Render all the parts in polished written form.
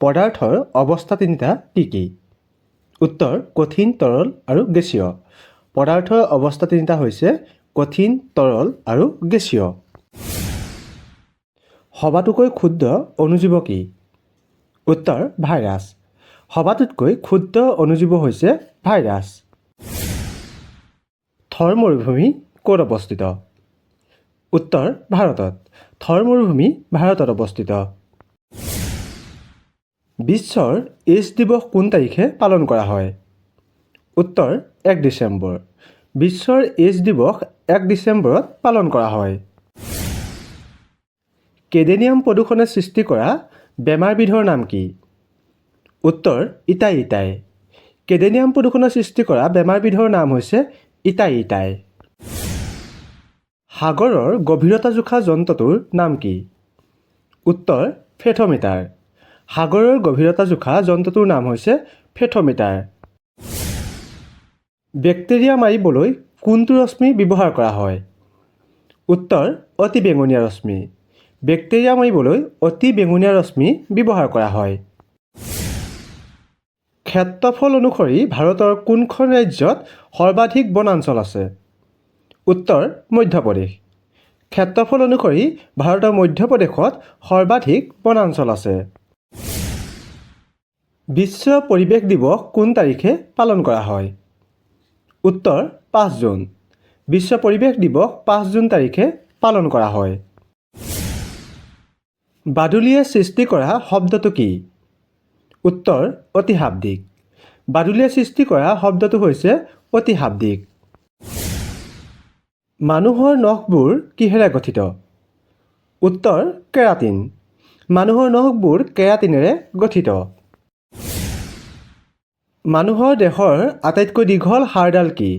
পদাৰ্থৰ অৱস্থা তিনিটা কি কি? উত্তৰ কঠিন, তৰল আৰু গেছীয়। পদাৰ্থৰ অৱস্থা তিনিটা হৈছে কঠিন, তৰল আৰু গেছীয়। সবাতোকৈ ক্ষুদ্ৰ অণুজীৱ কি? উত্তৰ ভাইৰাছ। সবাতোতকৈ ক্ষুদ্ৰ অণুজীৱ হৈছে ভাইৰাছ। থৰ মৰুভূমি ক'ত অৱস্থিত? উত্তৰ ভাৰতত। থৰ মৰুভূমি ভাৰতত অৱস্থিত। বিশ্বৰ এইডছ দিৱস কোন তাৰিখে পালন কৰা হয়? উত্তৰ 1 ডিচেম্বৰ। বিশ্বৰ এইডছ দিৱস 1 ডিচেম্বৰত পালন কৰা হয়। কেডেনিয়াম প্ৰদূষণে সৃষ্টি কৰা বেমাৰবিধৰ নাম কি? উত্তৰ ইটাই। কেডেনিয়াম প্ৰদূষণে সৃষ্টি কৰা বেমাৰবিধৰ নাম হৈছে ইটাই। সাগৰৰ গভীৰতা জোখা যন্ত্ৰটোৰ নাম কি? উত্তৰ ফেথোমিটাৰ। সাগৰৰ গভীৰতা জোখা যন্ত্ৰটোৰ নাম হৈছে ফেথোমিটাৰ। বেক্টেৰিয়া মাৰিবলৈ কোনটো ৰশ্মি ব্যৱহাৰ কৰা হয়? উত্তৰ অতি বেঙুনীয়া ৰশ্মি। বেক্টেৰিয়া মাৰিবলৈ অতি বেঙুনীয়া ৰশ্মি ব্যৱহাৰ কৰা হয়। ক্ষেত্ৰফল অনুসৰি ভাৰতৰ কোনখন ৰাজ্যত সৰ্বাধিক বনাঞ্চল আছে? উত্তৰ মধ্যপ্ৰদেশ। ক্ষেত্ৰফল অনুসৰি ভাৰতৰ মধ্যপ্ৰদেশত সৰ্বাধিক বনাঞ্চল আছে। বিশ্ব পৰিৱেশ দিৱস কোন তাৰিখে পালন কৰা হয়? উত্তৰ 5 জুন। বিশ্ব পৰিৱেশ দিৱস 5 জুন তাৰিখে পালন কৰা হয়। বাদুলিয়ে সৃষ্টি কৰা শব্দটো কি? উত্তৰ অতিশাব্দিক। বাদুলিয়ে সৃষ্টি কৰা শব্দটো হৈছে অতিশাব্দিক। মানুহৰ নখবোৰ কিহেৰে গঠিত? উত্তৰ কেৰাটিন। মানুহৰ নখবোৰ কেৰাটিনেৰে গঠিত। মানুহৰ দেহৰ আটাইতকৈ দীঘল হাড়ডাল কি?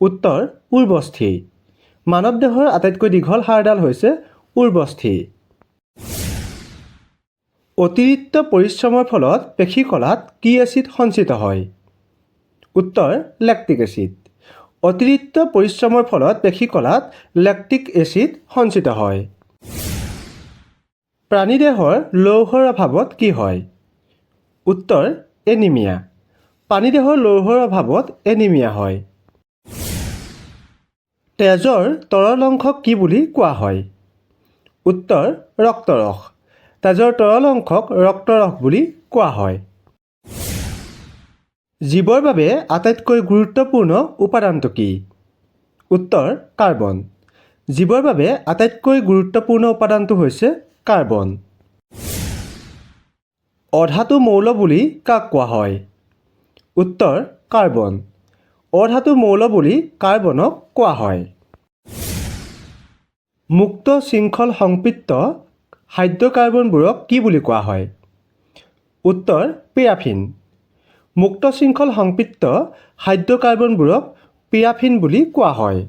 উত্তৰ উৰ্বস্থি। মানৱ দেহৰ আটাইতকৈ দীঘল হাড়ডাল হৈছে উৰ্বস্থি। অতিৰিক্ত পৰিশ্ৰমৰ ফলত পেশীকলাত কি এচিড সঞ্চিত হয়? উত্তৰ লেক্টিক এচিড। অতিৰিক্ত পৰিশ্ৰমৰ ফলত পেশীকলাত লেক্টিক এচিড সঞ্চিত হয়। প্ৰাণীদেহৰ লৌহৰ অভাৱত কি হয়? উত্তৰ এনিমিয়া। প্ৰাণীদেহৰ লৌহৰ অভাৱত এনিমিয়া হয়। তেজৰ তৰল অংশক কি বুলি কোৱা হয়? উত্তৰ ৰক্তৰস। তেজৰ তৰল অংশক ৰক্তৰস বুলি কোৱা হয়। জীৱৰ বাবে আটাইতকৈ গুৰুত্বপূৰ্ণ উপাদানটো কি? উত্তৰ কাৰ্বন। জীৱৰ বাবে আটাইতকৈ গুৰুত্বপূৰ্ণ উপাদানটো হৈছে কাৰ্বন। অধাতু মৌল বুলি কাক কোৱা হয়? উত্তৰ কাৰ্বন। অধাতু মৌল বুলি কাৰ্বনক কোৱা হয়। মুক্ত শৃংখল সংপৃক্ত হাইড্ৰ'কাৰ্বনবোৰক কি বুলি কোৱা হয়? উত্তৰ পেৰাফিন। মুক্ত শৃংখল সংপৃক্ত হাইড্ৰ'কাৰ্বনবোৰক পেৰাফিন বুলি কোৱা হয়।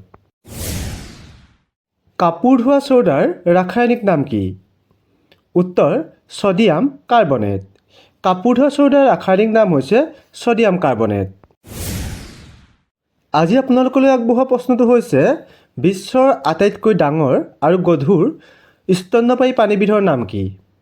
কাপোৰ ধোৱা ছ'ডাৰ ৰাসায়নিক নাম কি? উত্তৰ ছ'ডিয়াম কাৰ্বনেট। কাপোৰ ধোৱা ছ'ডাৰ ৰাসায়নিক নাম হৈছে ছ'ডিয়াম কাৰ্বনেট। আজি আপোনালোকলৈ আগবঢ়োৱা প্ৰশ্নটো হৈছে বিশ্বৰ আটাইতকৈ ডাঙৰ আৰু গধুৰ স্তন্যপায়ী প্ৰাণীবিধৰ নাম কি?